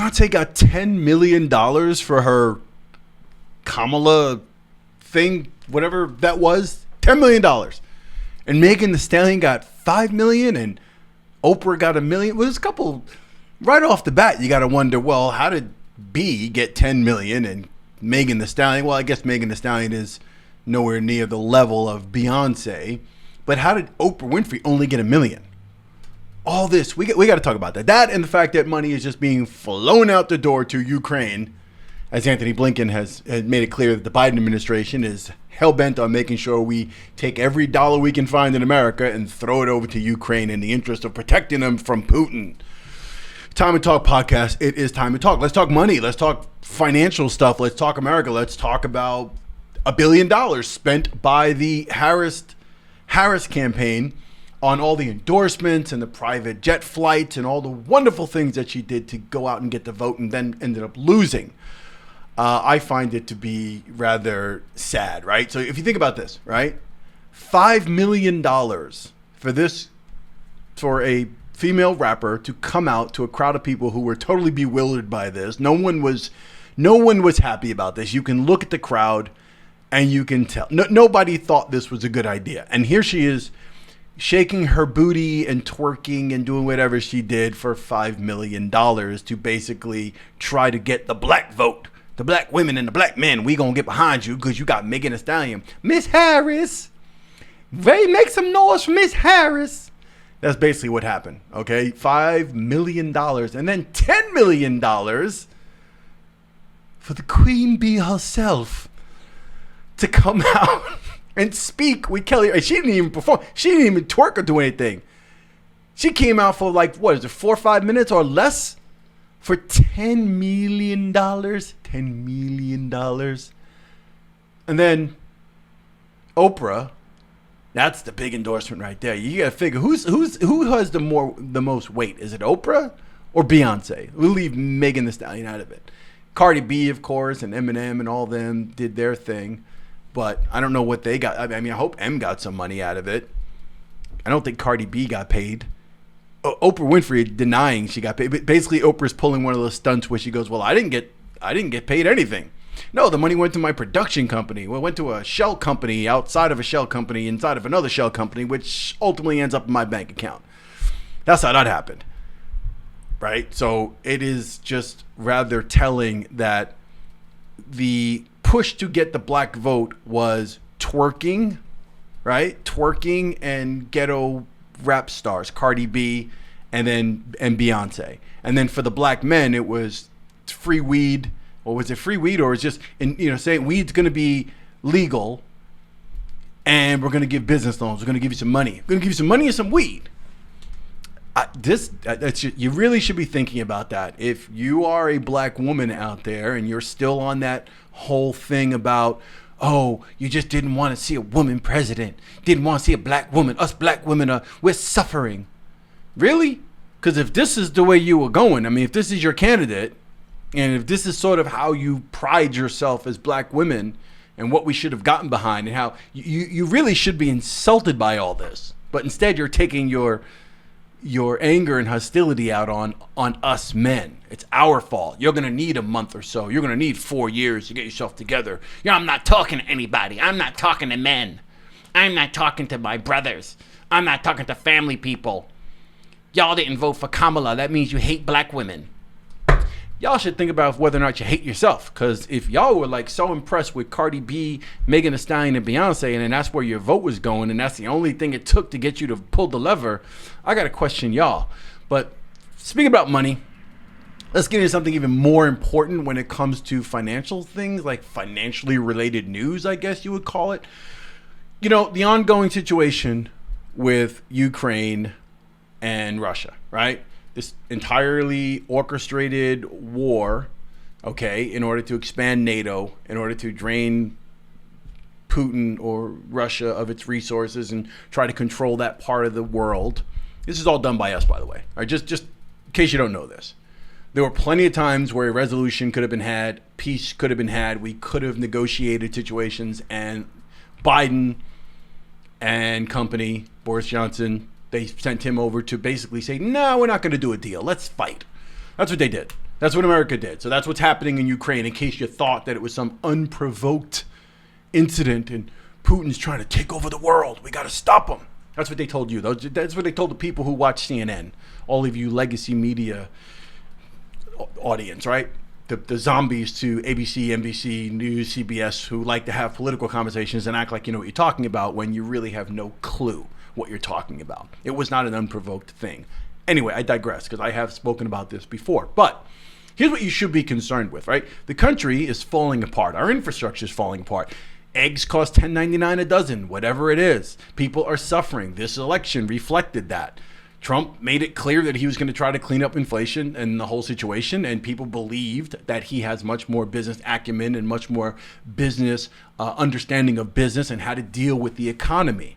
Beyonce got $10 million for her Kamala thing, whatever that was, $10 million. And Megan Thee Stallion got $5 million and Oprah got $1 million. Well, there's a couple right off the bat. You got to wonder, well, how did B get $10 million and Megan Thee Stallion? Well, I guess Megan Thee Stallion is nowhere near the level of Beyonce. But how did Oprah Winfrey only get $1 million? All this, we got to talk about that. That and the fact that money is just being flown out the door to Ukraine, as Anthony Blinken has made it clear that the Biden administration is hell-bent on making sure we take every dollar we can find in America and throw it over to Ukraine in the interest of protecting them from Putin. Time to Talk podcast. It is time to talk. Let's talk money. Let's talk financial stuff. Let's talk America. Let's talk about $1 billion spent by the Harris campaign on all the endorsements and the private jet flights and all the wonderful things that she did to go out and get the vote and then ended up losing. I find it to be rather sad, right? So if you think about this, right? $5 million for a female rapper to come out to a crowd of people who were totally bewildered by this. No one was happy about this. You can look at the crowd and you can tell. Nobody thought this was a good idea. And here she is, shaking her booty and twerking and doing whatever she did for $5 million to basically try to get the black vote, the black women and the black men. We gonna get behind you because you got Megan Thee Stallion. Miss Harris, make some noise for Miss Harris. That's basically what happened, okay? $5 million and then $10 million for the Queen Bee herself to come out and speak with Kelly. She didn't even perform. She didn't even twerk or do anything. She came out for 4 or 5 minutes or less for $10 million. $10 million. And then Oprah, that's the big endorsement right there. You got to figure who has the most weight? Is it Oprah or Beyonce? We'll leave Megan Thee Stallion out of it. Cardi B, of course, and Eminem and all them did their thing. But I don't know what they got. I mean, I hope M got some money out of it. I don't think Cardi B got paid. Oprah Winfrey denying she got paid. But basically, Oprah's pulling one of those stunts where she goes, "Well, I didn't get paid anything. No, the money went to my production company. Well, it went to a shell company outside of a shell company inside of another shell company, which ultimately ends up in my bank account." That's how that happened, right? So it is just rather telling that the push to get the black vote was twerking, right? Twerking and ghetto rap stars, Cardi B and Beyonce. And then for the black men, it was free weed. Or was it free weed, or was just saying weed's going to be legal and we're going to give business loans. We're going to give you some money. We're going to give you some money and some weed. You really should be thinking about that. If you are a black woman out there and you're still on that whole thing about, oh, you just didn't want to see a woman president, didn't want to see a black woman, us black women, we're suffering. Really? Because if this is the way you were going, I mean, if this is your candidate, and if this is sort of how you pride yourself as black women and what we should have gotten behind and how you really should be insulted by all this. But instead you're taking your anger and hostility out on us men. It's our fault. You're going to need a month or so. You're going to need 4 years to get yourself together. I'm not talking to anybody. I'm not talking to men. I'm not talking to my brothers. I'm not talking to family people. Y'all didn't vote for Kamala. That means you hate black women. Y'all should think about whether or not you hate yourself. Because if y'all were so impressed with Cardi B, Megan Thee Stallion, and Beyonce, and then that's where your vote was going, and that's the only thing it took to get you to pull the lever, I got to question y'all. But speaking about money, let's get into something even more important when it comes to financial things, like financially related news, I guess you would call it. The ongoing situation with Ukraine and Russia, right? This entirely orchestrated war, okay, in order to expand NATO, in order to drain Putin or Russia of its resources and try to control that part of the world. This is all done by us, by the way. All right, just in case you don't know this. There were plenty of times where a resolution could have been had, peace could have been had, we could have negotiated situations, and Biden and company, Boris Johnson, they sent him over to basically say, no, we're not going to do a deal. Let's fight. That's what they did. That's what America did. So that's what's happening in Ukraine, in case you thought that it was some unprovoked incident and Putin's trying to take over the world. We got to stop him. That's what they told you. That's what they told the people who watch CNN. All of you legacy media audience, right? The zombies to ABC, NBC, News, CBS, who like to have political conversations and act like you know what you're talking about when you really have no clue what you're talking about. It was not an unprovoked thing. Anyway, I digress because I have spoken about this before. But here's what you should be concerned with, right? The country is falling apart. Our infrastructure is falling apart. Eggs cost $10.99 a dozen, whatever it is. People are suffering. This election reflected that. Trump made it clear that he was going to try to clean up inflation and the whole situation, and people believed that he has much more business acumen and much more business understanding of business and how to deal with the economy.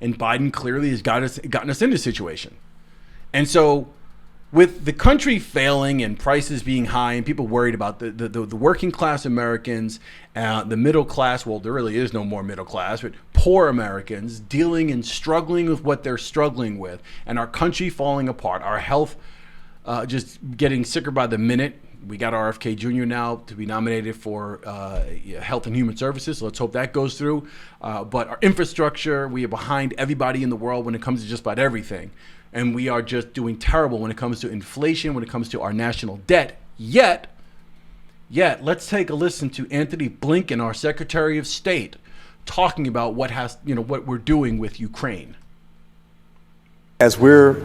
And Biden clearly has gotten us in this situation. And so with the country failing and prices being high and people worried about the working class Americans, the middle class, well, there really is no more middle class, but poor Americans dealing and struggling with what they're struggling with, and our country falling apart, our health just getting sicker by the minute. We got RFK Jr. now to be nominated for Health and Human Services. So let's hope that goes through. But our infrastructure, we are behind everybody in the world when it comes to just about everything. And we are just doing terrible when it comes to inflation, when it comes to our national debt. Yet, let's take a listen to Anthony Blinken, our Secretary of State, talking about what we're doing with Ukraine. As we're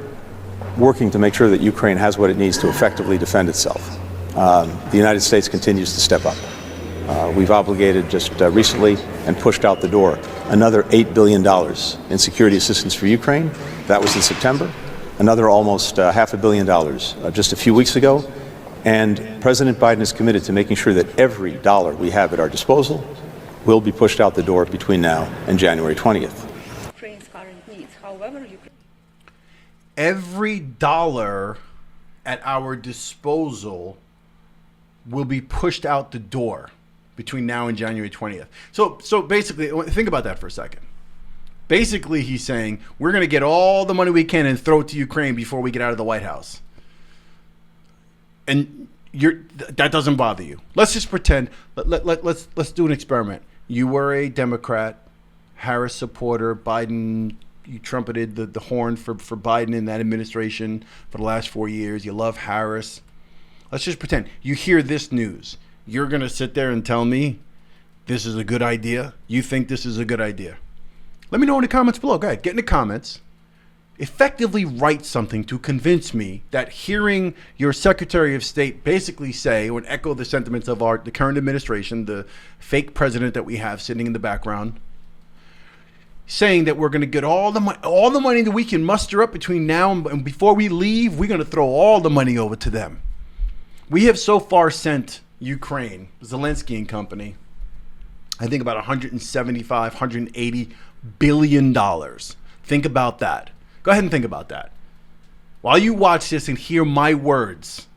working to make sure that Ukraine has what it needs to effectively defend itself, the United States continues to step up. We've obligated just recently and pushed out the door another $8 billion in security assistance for Ukraine. That was in September. Another almost $500 million just a few weeks ago. And President Biden is committed to making sure that every dollar we have at our disposal will be pushed out the door between now and January 20th. Ukraine's current needs. However, every dollar at our disposal will be pushed out the door between now and January 20th. So basically, think about that for a second. Basically, he's saying we're going to get all the money we can and throw it to Ukraine before we get out of the White House. And that doesn't bother you. Let's just pretend. Let's do an experiment. You were a Democrat, Harris supporter, Biden. You trumpeted the horn for Biden in that administration for the last 4 years. You love Harris. Let's just pretend you hear this news. You're going to sit there and tell me this is a good idea? You think this is a good idea? Let me know in the comments below. Go ahead, get in the comments. Effectively write something to convince me that hearing your Secretary of State basically say or echo the sentiments of the current administration, the fake president that we have sitting in the background, saying that we're going to get all the money that we can muster up between now and before we leave, we're going to throw all the money over to them. We have so far sent Ukraine, Zelensky and company, I think about $180 billion. Think about that. Go ahead and think about that. While you watch this and hear my words,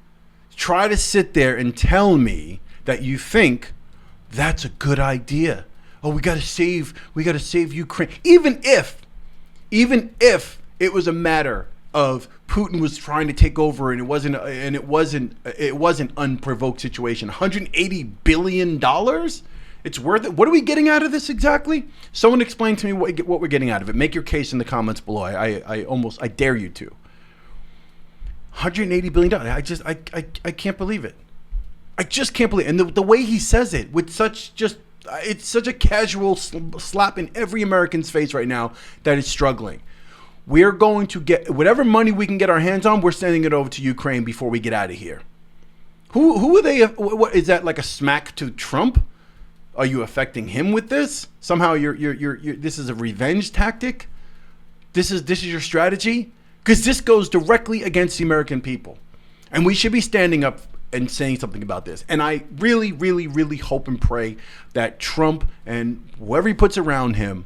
try to sit there and tell me that you think that's a good idea. Oh, we got to save Ukraine. Even if it was a matter of Putin was trying to take over and it wasn't unprovoked situation. $180 billion? It's worth it. What are we getting out of this exactly? Someone explain to me what we're getting out of it. Make your case in the comments below. I dare you to. $180 billion. I can't believe it. I just can't believe it. And the way he says it with it's such a casual slap in every American's face right now that is struggling. We're going to get whatever money we can get our hands on. We're sending it over to Ukraine before we get out of here. Who are they? What is that, like a smack to Trump? Are you affecting him with this? Somehow you're this is a revenge tactic? This is your strategy? Because this goes directly against the American people. And we should be standing up and saying something about this. And I really, really, really hope and pray that Trump and whoever he puts around him,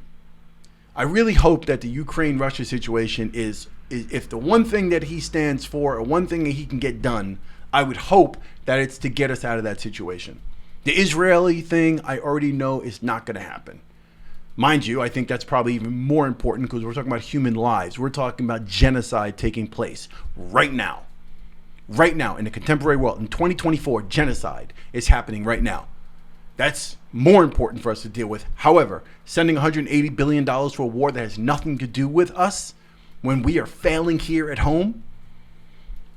I really hope that the Ukraine-Russia situation is if the one thing that he stands for or one thing that he can get done, I would hope that it's to get us out of that situation. The Israeli thing, I already know is not going to happen. Mind you, I think that's probably even more important because we're talking about human lives. We're talking about genocide taking place right now. right now in the contemporary world. In 2024, genocide is happening right now. That's more important for us to deal with. However, sending $180 billion for a war that has nothing to do with us when we are failing here at home,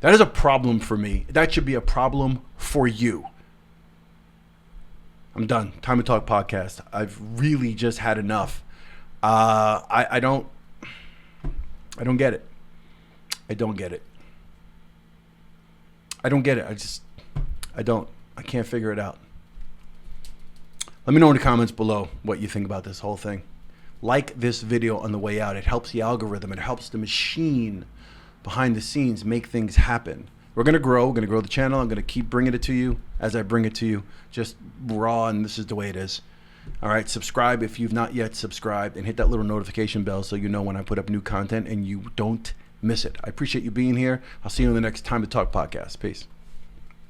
that is a problem for me. That should be a problem for you. I'm done. Time to Talk podcast. I've really just had enough. I don't get it. I don't get it. I don't get it. I can't figure it out. Let me know in the comments below what you think about this whole thing. Like this video on the way out. It helps the algorithm. It helps the machine behind the scenes make things happen. We're going to grow. We're going to grow the channel. I'm going to keep bringing it to you as I bring it to you. Just raw, and this is the way it is. All right, subscribe if you've not yet subscribed, and hit that little notification bell so you know when I put up new content and you don't miss it. I appreciate you being here. I'll see you in the next Time to Talk podcast. Peace.